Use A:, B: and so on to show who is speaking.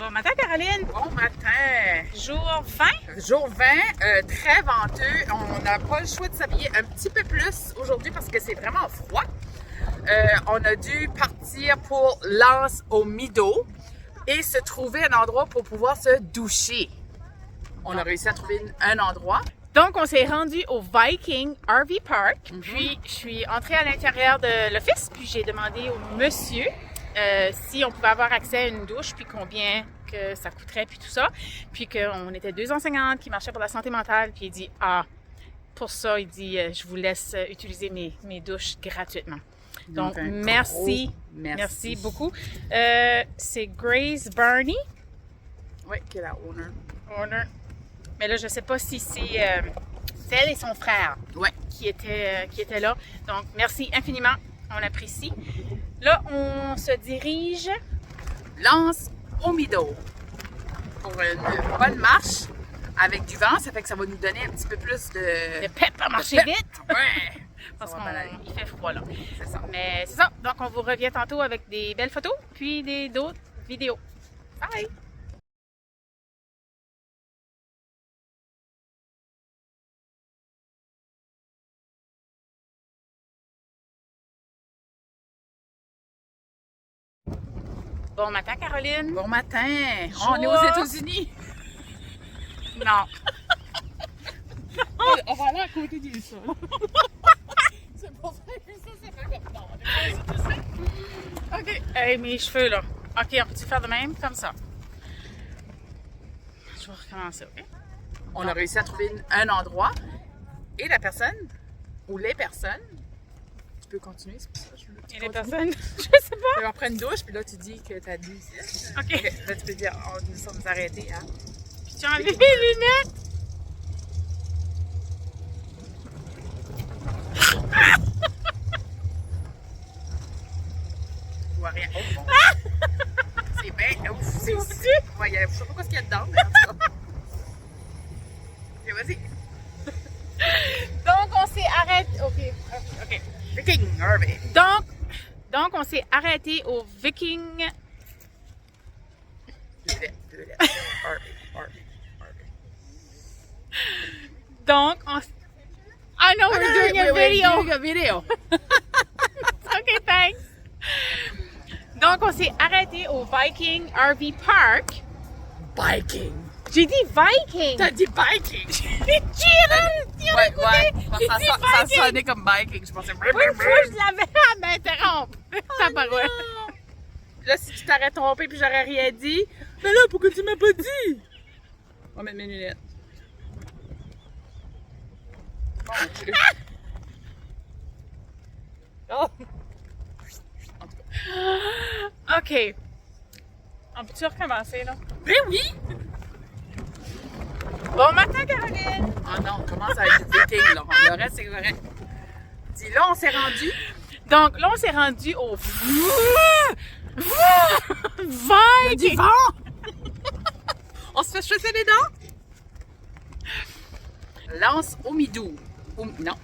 A: Bon matin, Caroline.
B: Bon matin.
A: Jour 20.
B: Jour 20, très venteux. On n'a pas le choix de s'habiller un petit peu plus aujourd'hui parce que c'est vraiment froid. On a dû partir pour Lens au Mido et se trouver un endroit pour pouvoir se doucher. On a réussi à trouver un endroit.
A: Donc, on s'est rendu au Viking RV Park. Puis, je suis entrée à l'intérieur de l'office. Puis, j'ai demandé au monsieur si on pouvait avoir accès à une douche, puis combien que ça coûterait, puis tout ça. Puis qu'on était deux enseignantes qui marchaient pour la santé mentale. Puis il dit, pour ça, il dit, je vous laisse utiliser mes douches gratuitement. Donc, merci beaucoup. C'est Grace Barney.
B: Oui, qui est la owner.
A: Mais là, je ne sais pas si c'est elle et son frère qui étaient là. Donc, merci infiniment. On apprécie. Là, on se dirige
B: Lens au Mido pour une bonne marche avec du vent. Ça fait que ça va nous donner un petit peu plus de
A: pep à marcher vite.
B: Ouais.
A: Parce qu'il fait froid là.
B: C'est ça.
A: Mais c'est ça. Donc, on vous revient tantôt avec des belles photos puis d'autres vidéos. Bye! Bon matin, Caroline.
B: Bon matin. On est aux États-Unis.
A: Non.
B: On va aller à côté du sol. C'est pour ça que ça fait comme non.
A: OK. Hey, mes cheveux, là. OK, on peut-tu faire de même? Comme ça. Je vais recommencer, OK?
B: On a réussi à trouver un endroit et la personne ou les personnes. Tu peux continuer, c'est pour ça que je veux.
A: Et les personnes? Je sais pas.
B: On prend une douche, puis là, tu dis que t'as dit ici.
A: OK.
B: Là, tu peux dire, nous sommes arrêtés, hein.
A: Puis tu as enlevé mes lunettes?
B: Je vois rien. Oh, bon. C'est bien. Ouf, c'est
A: Ouf-tu?
B: Ouais, je sais pas ce qu'il y a dedans, mais en tout cas. Ok, vas-y.
A: Donc, on s'est arrêté. OK.
B: Viking RV.
A: Donc, on s'est arrêté au Viking.
B: Deux lettres. RV.
A: Donc, I know we're doing a video.
B: Doing a video.
A: OK, thanks. Donc, on s'est arrêté au Viking RV Park.
B: Biking.
A: J'ai dit Viking.
B: T'as dit biking.
A: Ouais.
B: Ça sonnait comme biking. Je pensais.
A: Oui, je l'avais à m'interrompre. Ça paraît.
B: Là, si tu t'aurais trompé puis j'aurais rien dit, mais là, pourquoi tu m'as pas dit? On va mettre mes lunettes. Bon, oh. En tout cas.
A: OK. On peut-tu recommencer, là?
B: Ben oui!
A: Bon matin, Caroline!
B: Ah non, on commence à être viking, là. Le reste, c'est correct. Dis là, on s'est rendu.
A: Donc, là, on s'est rendu au Viking!
B: On se fait chasser les dents? Lens au Midou. Non,